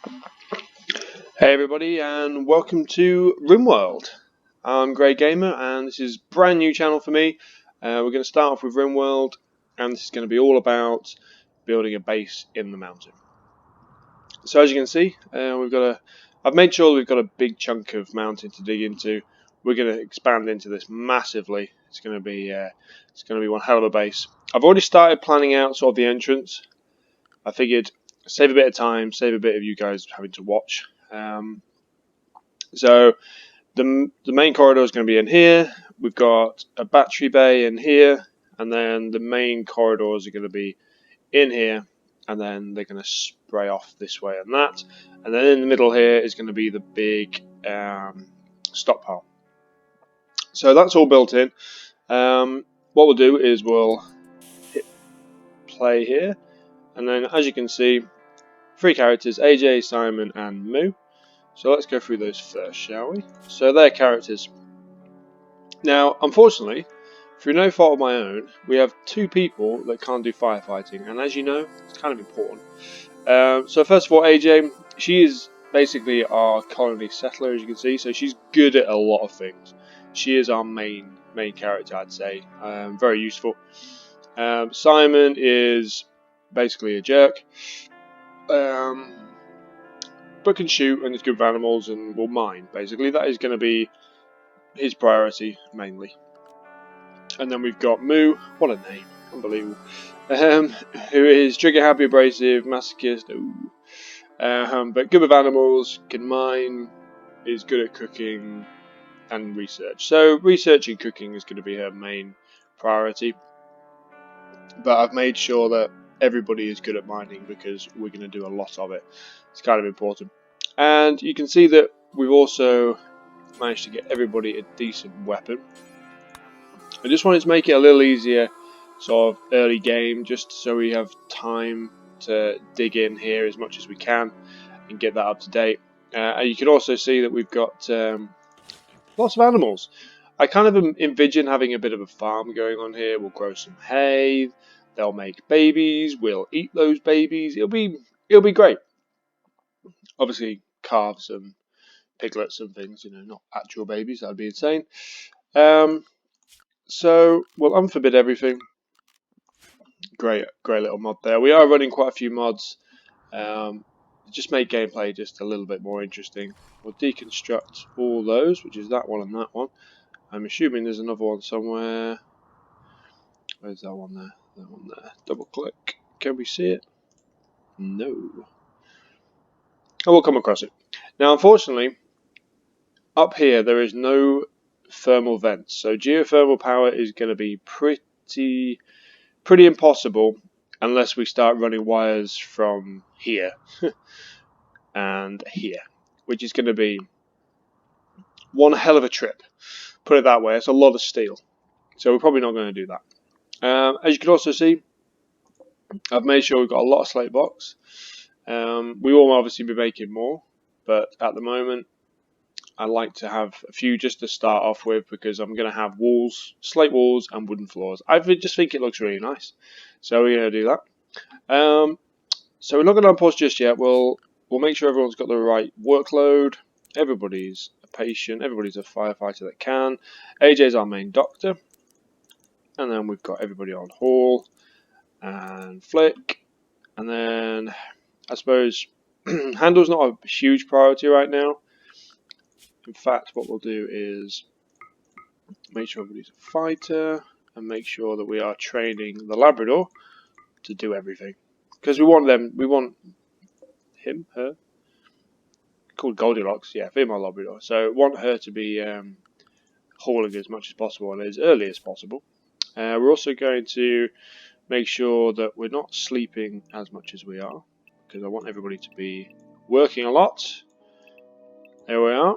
Hey everybody, and welcome to Rimworld. I'm Grey Gamer, and this is a brand new channel for me. We're going to start off with Rimworld, and this is going to be all about building a base in the mountain. So as you can see, I've made sure we've got a big chunk of mountain to dig into. We're going to expand into this massively. It's going to be one hell of a base. I've already started planning out sort of the entrance. I figured save a bit of time, save a bit of you guys having to watch. So the main corridor is going to be in here. We've got a battery bay in here, and then the main corridors are going to be in here, and then they're going to spray off this way and that. And then in the middle here is going to be the big stockpile. So that's all built in. What we'll do is we'll hit play here, and then as you can see, 3 characters: AJ, Simon, and Moo. So let's go through those first, shall we? So they're characters. Now, unfortunately, through no fault of my own, we have 2 people that can't do firefighting, and as you know, it's kind of important. So first of all, AJ, she is basically our colony settler, as you can see, so she's good at a lot of things. She is our main character, I'd say. Very useful. Simon is basically a jerk. But can shoot and is good with animals and will mine. Basically, that is going to be his priority mainly. And then we've got Moo. What a name! Unbelievable. Who is trigger happy, abrasive, masochist. Ooh. But good with animals, can mine, is good at cooking and research. So research and cooking is going to be her main priority. But I've made sure that everybody is good at mining because we're going to do a lot of it. It's kind of important. And you can see that we've also managed to get everybody a decent weapon. I just wanted to make it a little easier, sort of early game, just so we have time to dig in here as much as we can and get that up to date. And you can also see that we've got lots of animals. I kind of envision having a bit of a farm going on here. We'll grow some hay. They'll make babies. We'll eat those babies. It'll be great. Obviously, calves and piglets and things. Not actual babies. That'd be insane. So we'll unforbid everything. Great little mod there. We are running quite a few mods. Just make gameplay just a little bit more interesting. We'll deconstruct all those, which is that one and that one. I'm assuming there's another one somewhere. Where's that one there? That one there. Double click. Can we see it? No. I will come across it. Now, unfortunately, up here there is no thermal vents, so geothermal power is going to be pretty impossible unless we start running wires from here and here, which is going to be one hell of a trip. Put it that way. It's a lot of steel, so we're probably not going to do that. As you can also see, I've made sure we've got a lot of slate blocks. We will obviously be making more, but at the moment I like to have a few just to start off with because I'm going to have walls, slate walls and wooden floors. I just think it looks really nice, so we're going to do that. So we're not going to unpause just yet. We'll make sure everyone's got the right workload. Everybody's a patient, everybody's a firefighter that can. AJ's our main doctor, and then we've got everybody on Hall and Flick, and then I suppose Handle's not a huge priority right now. In fact, what we'll do is make sure everybody's a fighter and make sure that we are training the Labrador to do everything. Because we want him, her, called Goldilocks, yeah, female Labrador. So want her to be hauling as much as possible and as early as possible. We're also going to make sure that we're not sleeping as much as we are, because I want everybody to be working a lot. There we are.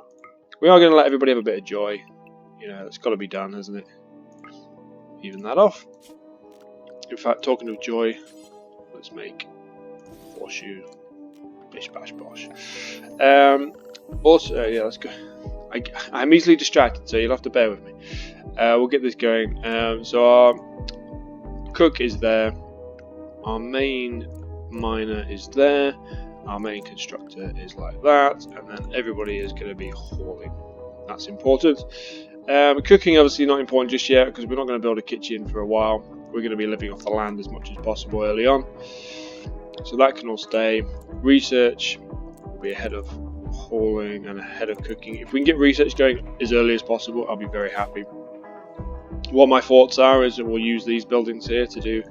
We are going to let everybody have a bit of joy. It's got to be done, hasn't it? Even that off. In fact, talking of joy, let's make horseshoe. Bish bash bosh. Also, yeah, let's go. I'm easily distracted, so you'll have to bear with me. We'll get this going. So our cook is there. Our main miner is there. our main constructor is like that, and then everybody is going to be hauling. That's important. Cooking obviously not important just yet because we're not going to build a kitchen for a while. We're going to be living off the land as much as possible early on, so that can all stay. Research will be ahead of hauling and ahead of cooking. If we can get research going as early as possible, I'll be very happy. What my thoughts are is that we'll use these buildings here to do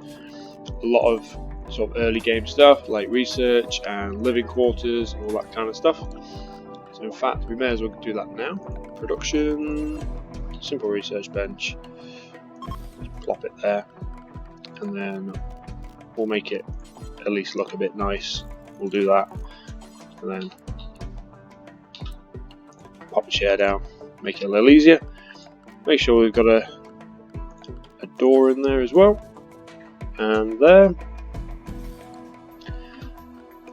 a lot of sort of early game stuff like research and living quarters and all that kind of stuff. So in fact we may as well do that now. Production, simple research bench, just plop it there, and then we'll make it at least look a bit nice. We'll do that, and then pop the chair down, make it a little easier. Make sure we've got a door in there as well, and there.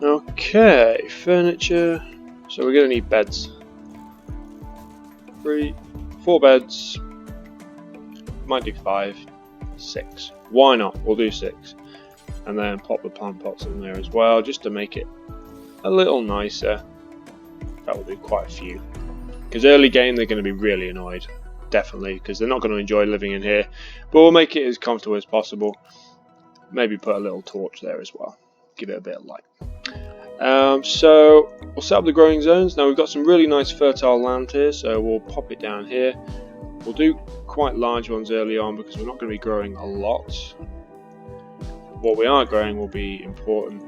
Okay, furniture. So we're going to need beds. 3, 4 beds. Might do 5, 6. Why not? We'll do 6. And then pop the plant pots in there as well, just to make it a little nicer. That will do quite a few. Because early game they're going to be really annoyed. Definitely, because they're not going to enjoy living in here. But we'll make it as comfortable as possible. Maybe put a little torch there as well. Give it a bit of light. So we'll set up the growing zones. Now we've got some really nice fertile land here, so we'll pop it down here. We'll do quite large ones early on because we're not going to be growing a lot. What we are growing will be important.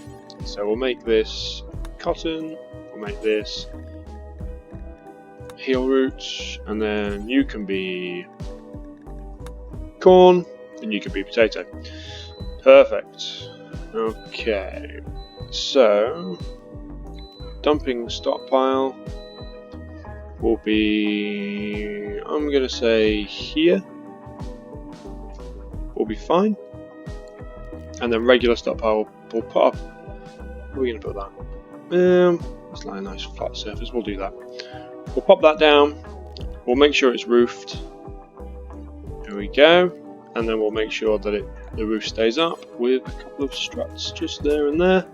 So we'll make this cotton, we'll make this heel roots, and then you can be corn and you can be potato. Perfect. Okay, so dumping stockpile will be, I'm gonna say here, will be fine, and then regular stockpile will put up. Where are we gonna put that? It's like a nice flat surface. We'll do that. We'll pop that down. We'll make sure it's roofed. There we go, and then we'll make sure that the roof stays up with a couple of struts just there and there.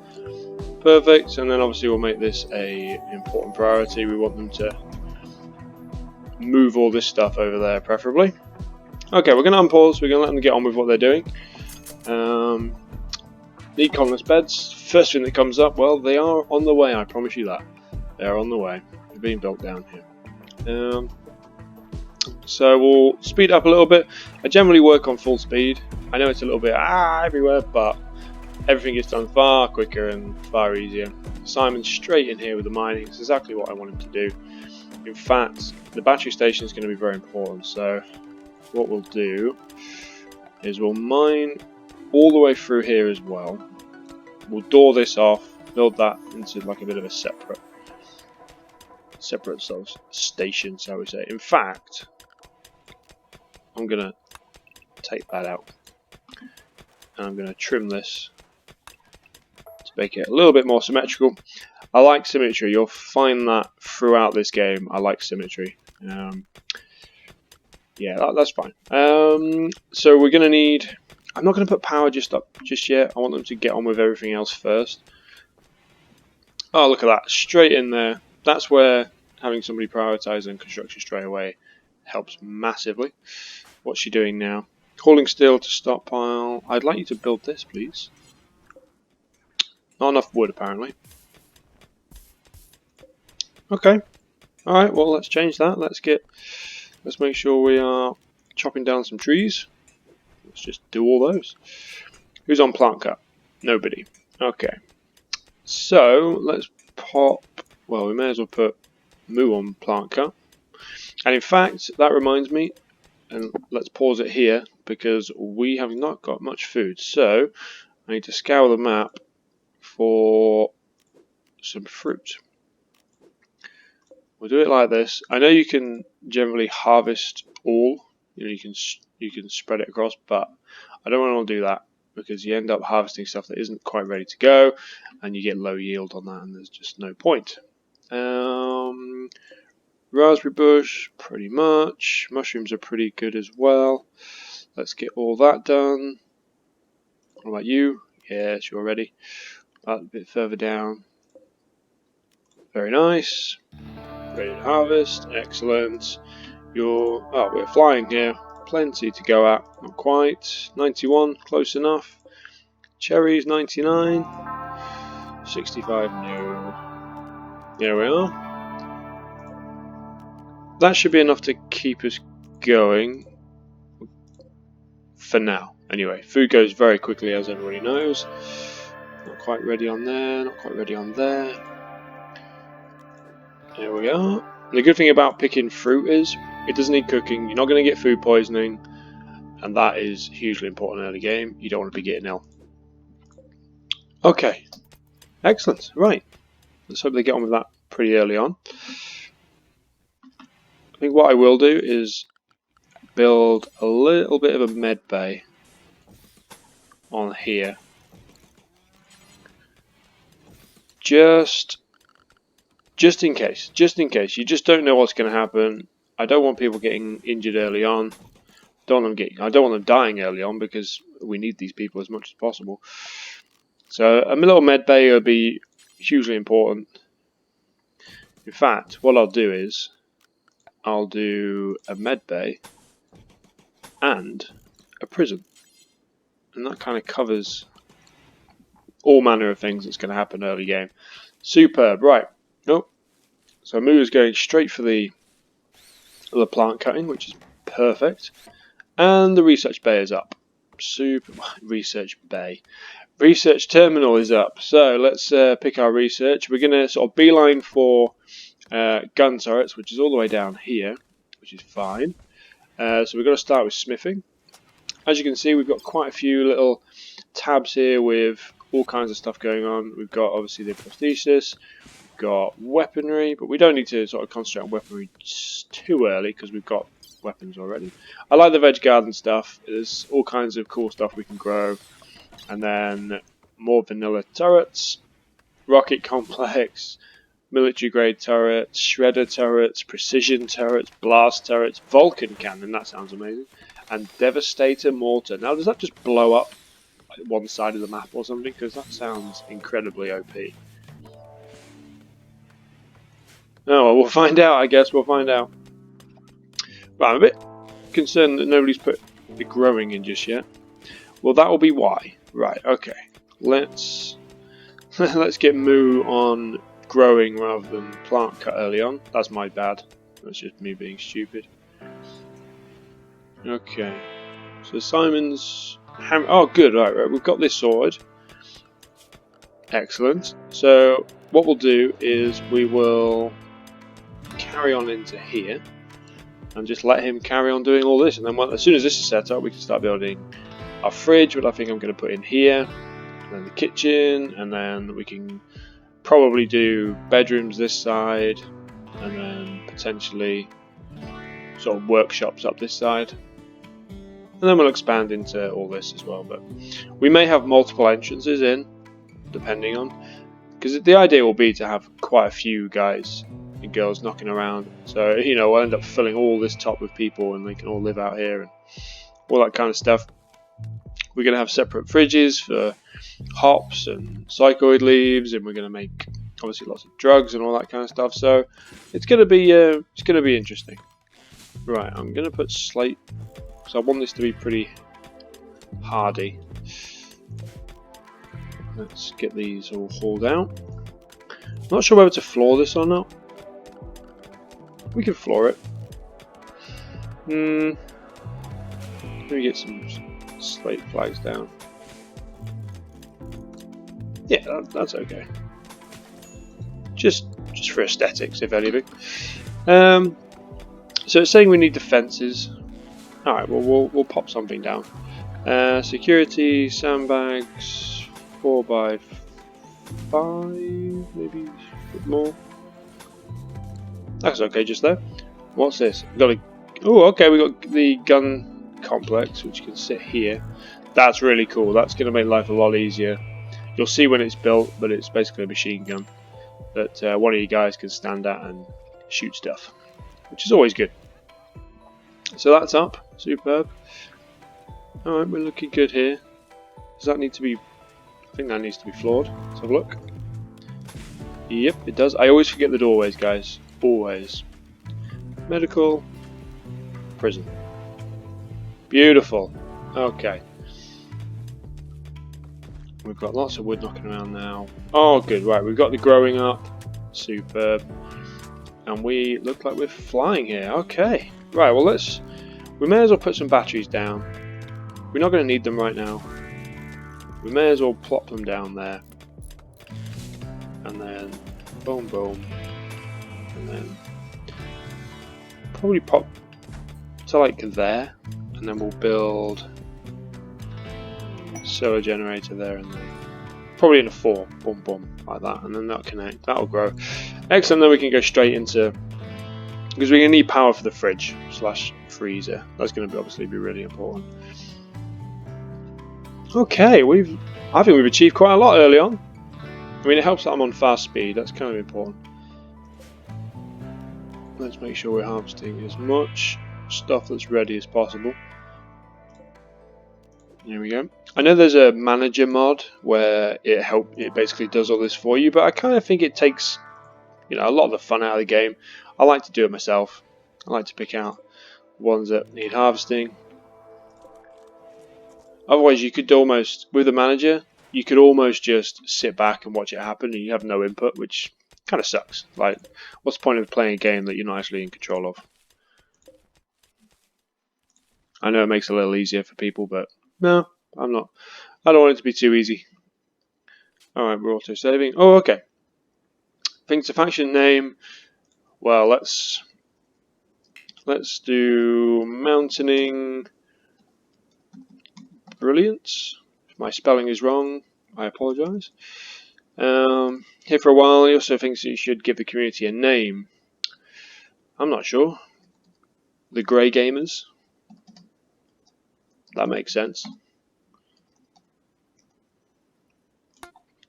Perfect. And then obviously we'll make this a important priority. We want them to move all this stuff over there preferably. Okay, we're going to unpause. We're going to let them get on with what they're doing. Need colonist beds. First thing that comes up, well, they are on the way, I promise you that. They are on the way. They're being built down here. So we'll speed up a little bit. I generally work on full speed. I know it's a little bit everywhere, but everything gets done far quicker and far easier. Simon's straight in here with the mining. It's exactly what I want him to do. In fact, the battery station is going to be very important. So what we'll do is we'll mine all the way through here as well. We'll door this off, build that into like a bit of a separate sort of station, shall we say. In fact, I'm going to take that out and I'm going to trim this to make it a little bit more symmetrical. I like symmetry. You'll find that throughout this game. I like symmetry. Yeah, that's fine. So we're going to need, I'm not going to put power just up just yet. I want them to get on with everything else first. Oh, look at that, straight in there. That's where having somebody prioritising construction straight away helps massively. What's she doing now? Hauling steel to stockpile. I'd like you to build this, please. Not enough wood, apparently. Okay. Alright, well, let's change that. Let's make sure we are chopping down some trees. Let's just do all those. Who's on plant cut? Nobody. Okay. So, let's pop... Well, we may as well put Moo on plant cut. And in fact, that reminds me, and let's pause it here, because we have not got much food. So, I need to scour the map for some fruit. We'll do it like this. I know you can generally harvest all, you can spread it across, but I don't want to do that because you end up harvesting stuff that isn't quite ready to go, and you get low yield on that, and there's just no point. Raspberry bush, pretty much. Mushrooms are pretty good as well. Let's get all that done. What about you? Yes, you're ready. A bit further down. Very nice. Ready to harvest. Excellent. We're flying here. Plenty to go at. Not quite. 91. Close enough. Cherries 99. 65. No. There we are. That should be enough to keep us going. For now. Anyway, food goes very quickly, as everybody knows. Not quite ready on there. Not quite ready on there. There we are. The good thing about picking fruit is it doesn't need cooking. You're not going to get food poisoning, and that is hugely important early game. You don't want to be getting ill. Okay, excellent. Right, let's hope they get on with that pretty early on. I think what I will do is build a little bit of a med bay on here, just in case. You just don't know what's going to happen. I don't want people getting injured early on. I don't want them dying early on, because we need these people as much as possible. So a little med bay will be hugely important. In fact, what I'll do is I'll do a med bay and a prison, and that kind of covers all manner of things that's going to happen early game. Superb. Right. Oh, so Moo is going straight for the plant cutting, which is perfect. And the research bay is up. Super. Research bay. Research terminal is up. So let's pick our research. We're going to sort of beeline for gun turrets, which is all the way down here, which is fine. So we're going to start with smithing. As you can see, we've got quite a few little tabs here with all kinds of stuff going on. We've got obviously the prosthesis, we've got weaponry, but we don't need to sort of concentrate on weaponry too early because we've got weapons already. I like the veg garden stuff. There's all kinds of cool stuff we can grow. And then more vanilla turrets, rocket complex, military grade turrets, shredder turrets, precision turrets, blast turrets, Vulcan cannon, that sounds amazing, and devastator mortar. Now does that just blow up like one side of the map or something? Because that sounds incredibly OP. Oh, well, we'll find out, I guess. We'll find out. But I'm a bit concerned that nobody's put the growing in just yet. Well, that will be why. Right, okay. Let's get Moo on growing rather than plant cut early on. That's my bad. That's just me being stupid. Okay. So Simon's hammer. Oh, good. Right. We've got this sword. Excellent. So what we'll do is we will carry on into here and just let him carry on doing all this. And then as soon as this is set up, we can start building our fridge, which I think I'm going to put in here, and then the kitchen, and then we can probably do bedrooms this side, and then potentially sort of workshops up this side, and then we'll expand into all this as well. But we may have multiple entrances in, depending on, because the idea will be to have quite a few guys and girls knocking around, so you know we'll end up filling all this top with people, and they can all live out here and all that kind of stuff. We're going to have separate fridges for hops and psychoid leaves, and we're going to make obviously lots of drugs and all that kind of stuff. So it's going to be interesting. Right, I'm going to put slate because I want this to be pretty hardy. Let's get these all hauled out. Not sure whether to floor this or not. We can floor it. Let me get some slate flags down. Yeah, that's okay. Just for aesthetics, if anything. So it's saying we need defences. All right, well we'll pop something down. Security sandbags, 4x5, maybe a bit more. That's okay, just there. What's this? Oh, okay, we got the gun complex, which can sit here. That's really cool. That's going to make life a lot easier. You'll see when it's built, but it's basically a machine gun that one of you guys can stand at and shoot stuff, which is always good. So that's up. Superb. Alright, we're looking good here. Does that need to be... I think that needs to be floored. Let's have a look. Yep, it does. I always forget the doorways, guys. Always. Medical. Prison. Beautiful. Okay. We've got lots of wood knocking around now. Oh, good. Right, we've got the growing up. Superb. And we look like we're flying here. Okay. Right, well, we may as well put some batteries down. We're not going to need them right now. We may as well plop them down there. And then boom, boom. And then probably pop to like there. And then we'll build solar generator there and there. Probably in a 4. Boom, boom. Like that. And then that'll connect. That'll grow. Excellent. Then we can go straight into... Because we're going to need power for the fridge / freezer. That's going to obviously be really important. Okay, I think we've achieved quite a lot early on. I mean, it helps that I'm on fast speed. That's kind of important. Let's make sure we're harvesting as much stuff that's ready as possible. There we go. I know there's a manager mod where it basically does all this for you, but I kind of think it takes, a lot of the fun out of the game. I like to do it myself. I like to pick out ones that need harvesting. Otherwise, you could almost, with the manager, you could almost just sit back and watch it happen and you have no input, which kind of sucks. Like, what's the point of playing a game that you're not actually in control of? I know it makes it a little easier for people, but no, I'm not. I don't want it to be too easy. Alright, we're auto saving. Oh, okay. Things to faction name. Well, let's do mountaining brilliance. If my spelling is wrong, I apologise. Here for a while, he also thinks you should give the community a name. I'm not sure. The Grey Gamers. That makes sense.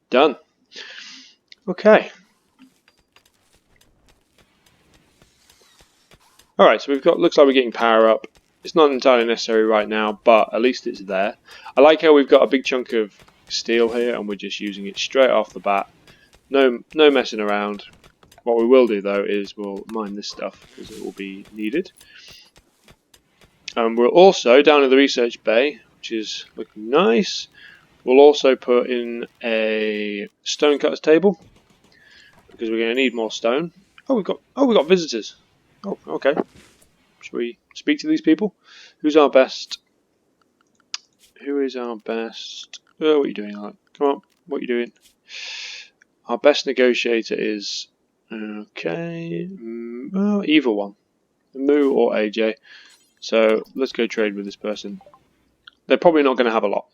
Done. Okay. Alright, so looks like we're getting power up. It's not entirely necessary right now, but at least it's there. I like how we've got a big chunk of steel here and we're just using it straight off the bat. No messing around. What we will do though is we'll mine this stuff because it will be needed. And we'll also, down in the research bay, which is looking nice, we'll also put in a stonecutter's table because we're going to need more stone. Oh, we got visitors. Oh, okay. Should we speak to these people? Who's our best? Who is our best? Oh, what are you doing, Alec? Come on, what are you doing? Our best negotiator is okay. Either one, Moo or AJ. So let's go trade with this person. They're probably not going to have a lot.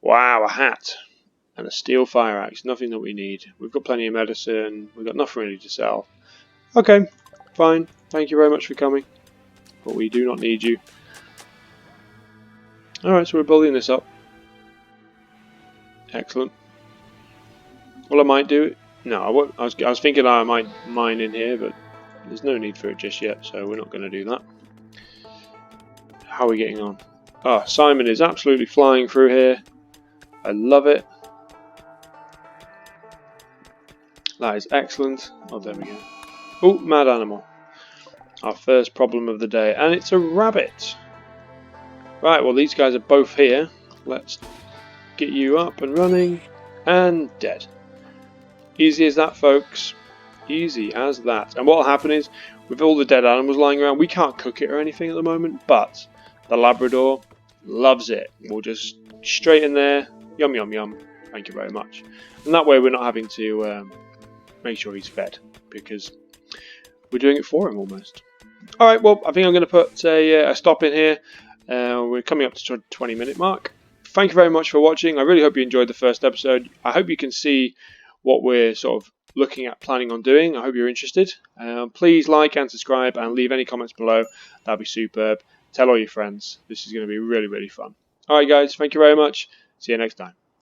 Wow, a hat and a steel fire axe. Nothing that we need. We've got plenty of medicine. We've got nothing really to sell. Okay, fine. Thank you very much for coming. But we do not need you. Alright, so we're building this up. Excellent. Well, I might do it. No, I won't. I was thinking I might mine in here, but there's no need for it just yet, so we're not going to do that. How are we getting on? Oh, Simon is absolutely flying through here. I love it. That is excellent. Oh, there we go. Oh, mad animal. Our first problem of the day. And it's a rabbit. Right, well, these guys are both here. Let's get you up and running. And dead. Easy as that, folks. Easy as that. And what will happen is, with all the dead animals lying around, we can't cook it or anything at the moment, but the Labrador loves it. We'll just straight in there. Yum, yum, yum. Thank you very much. And that way we're not having to make sure he's fed, because we're doing it for him almost. Alright, well, I think I'm going to put a stop in here. We're coming up to the 20-minute mark. Thank you very much for watching. I really hope you enjoyed the first episode. I hope you can see what we're sort of looking at planning on doing. I hope you're interested. Please like and subscribe and leave any comments below. That'd be superb. Tell all your friends. This is going to be really, really fun. Alright guys, thank you very much. See you next time.